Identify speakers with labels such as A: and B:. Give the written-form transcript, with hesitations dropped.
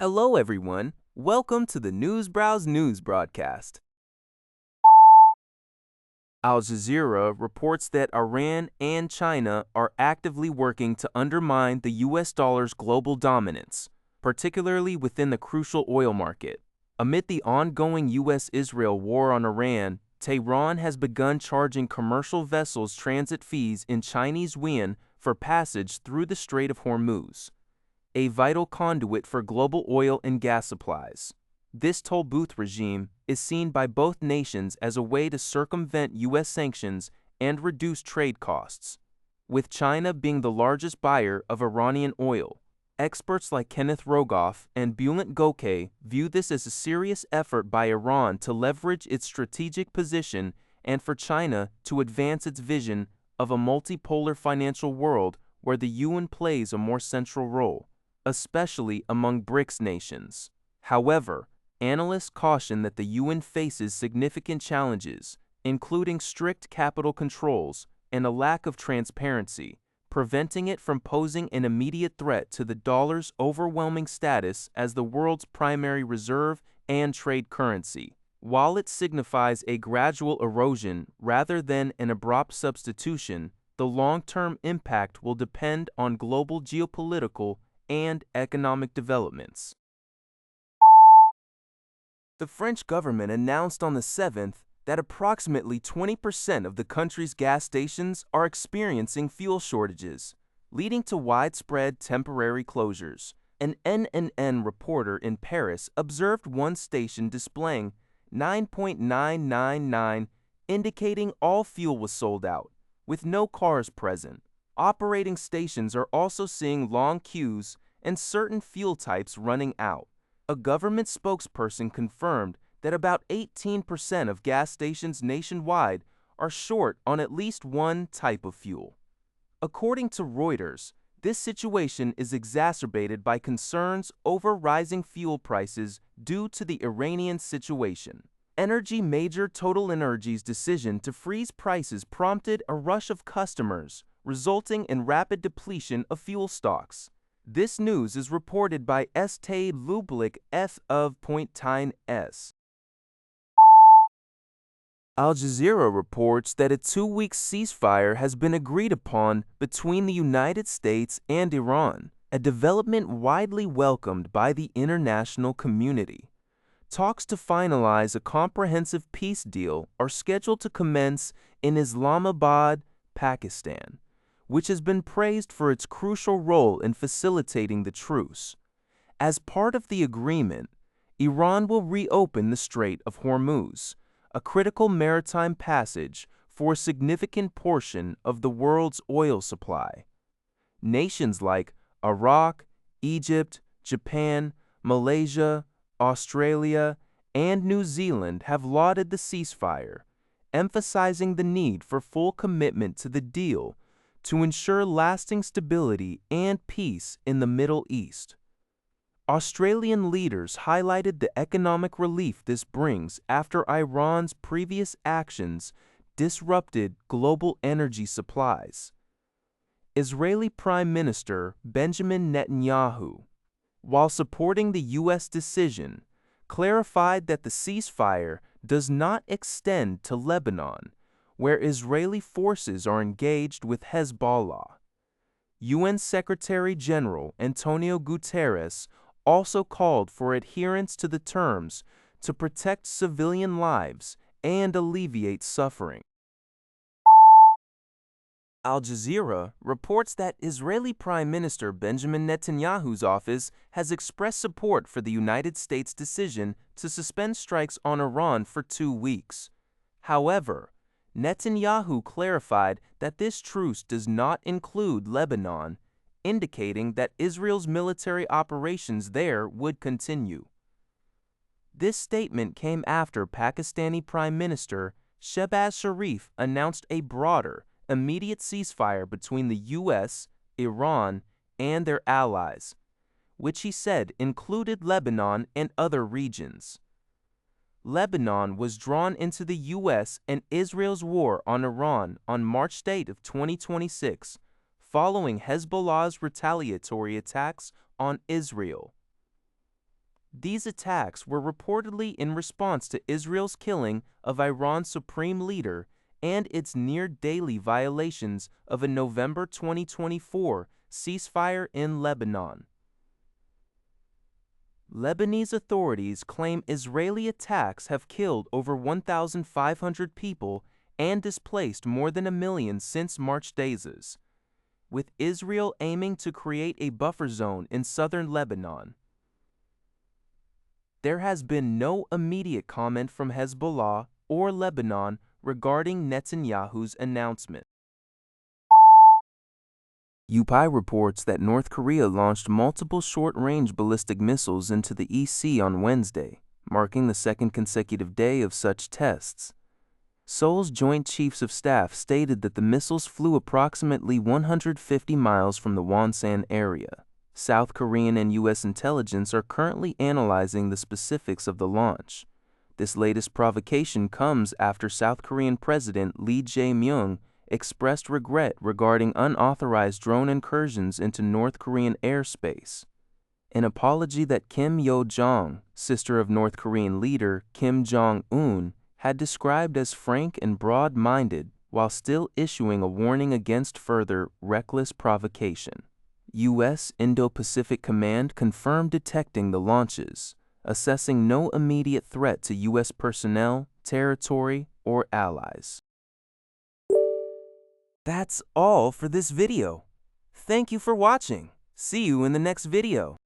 A: Hello, everyone. Welcome to the Newsbrowse News broadcast. Al Jazeera reports that Iran and China are actively working to undermine the U.S. dollar's global dominance, particularly within the crucial oil market. Amid the ongoing U.S.-Israel war on Iran, Tehran has begun charging commercial vessels transit fees in Chinese yuan for passage through the Strait of Hormuz, a vital conduit for global oil and gas supplies. This toll booth regime is seen by both nations as a way to circumvent U.S. sanctions and reduce trade costs. With China being the largest buyer of Iranian oil, experts like Kenneth Rogoff and Bulent Gokey view this as a serious effort by Iran to leverage its strategic position and for China to advance its vision of a multipolar financial world where the yuan plays a more central role, especially among BRICS nations. However, analysts caution that the yuan faces significant challenges, including strict capital controls and a lack of transparency, preventing it from posing an immediate threat to the dollar's overwhelming status as the world's primary reserve and trade currency. While it signifies a gradual erosion rather than an abrupt substitution, the long-term impact will depend on global geopolitical and economic developments. The French government announced on the 7th that approximately 20% of the country's gas stations are experiencing fuel shortages, leading to widespread temporary closures. An NNN reporter in Paris observed one station displaying 9.999, indicating all fuel was sold out, with no cars present. Operating stations are also seeing long queues and certain fuel types running out. A government spokesperson confirmed that about 18% of gas stations nationwide are short on at least one type of fuel. According to Reuters, this situation is exacerbated by concerns over rising fuel prices due to the Iranian situation. Energy major TotalEnergies' decision to freeze prices prompted a rush of customers, resulting in rapid depletion of fuel stocks. This news is reported by Stade Public F of .s. Al Jazeera reports that a 2-week ceasefire has been agreed upon between the United States and Iran, a development widely welcomed by the international community. Talks to finalize a comprehensive peace deal are scheduled to commence in Islamabad, Pakistan, which has been praised for its crucial role in facilitating the truce. As part of the agreement, Iran will reopen the Strait of Hormuz, a critical maritime passage for a significant portion of the world's oil supply. Nations like Iraq, Egypt, Japan, Malaysia, Australia, and New Zealand have lauded the ceasefire, emphasizing the need for full commitment to the deal to ensure lasting stability and peace in the Middle East. Australian leaders highlighted the economic relief this brings after Iran's previous actions disrupted global energy supplies. Israeli Prime Minister Benjamin Netanyahu, while supporting the U.S. decision, clarified that the ceasefire does not extend to Lebanon, where Israeli forces are engaged with Hezbollah. UN Secretary-General Antonio Guterres also called for adherence to the terms to protect civilian lives and alleviate suffering. Al Jazeera reports that Israeli Prime Minister Benjamin Netanyahu's office has expressed support for the United States' decision to suspend strikes on Iran for 2 weeks. However, Netanyahu clarified that this truce does not include Lebanon, indicating that Israel's military operations there would continue. This statement came after Pakistani Prime Minister Shehbaz Sharif announced a broader, immediate ceasefire between the U.S., Iran, and their allies, which he said included Lebanon and other regions. Lebanon was drawn into the U.S. and Israel's war on Iran on March 8 of 2026, following Hezbollah's retaliatory attacks on Israel. These attacks were reportedly in response to Israel's killing of Iran's supreme leader and its near-daily violations of a November 2024 ceasefire in Lebanon. Lebanese authorities claim Israeli attacks have killed over 1,500 people and displaced more than 1 million since March days, with Israel aiming to create a buffer zone in southern Lebanon. There has been no immediate comment from Hezbollah or Lebanon regarding Netanyahu's announcement. UPI reports that North Korea launched multiple short-range ballistic missiles into the EC on Wednesday, marking the second consecutive day of such tests. Seoul's Joint Chiefs of Staff stated that the missiles flew approximately 150 miles from the Wonsan area. South Korean and U.S. intelligence are currently analyzing the specifics of the launch. This latest provocation comes after South Korean President Lee Jae-myung expressed regret regarding unauthorized drone incursions into North Korean airspace. An apology that Kim Yo-jong, sister of North Korean leader Kim Jong-un, had described as frank and broad-minded while still issuing a warning against further reckless provocation. U.S. Indo-Pacific Command confirmed detecting the launches, assessing no immediate threat to U.S. personnel, territory, or allies. That's all for this video. Thank you for watching. See you in the next video.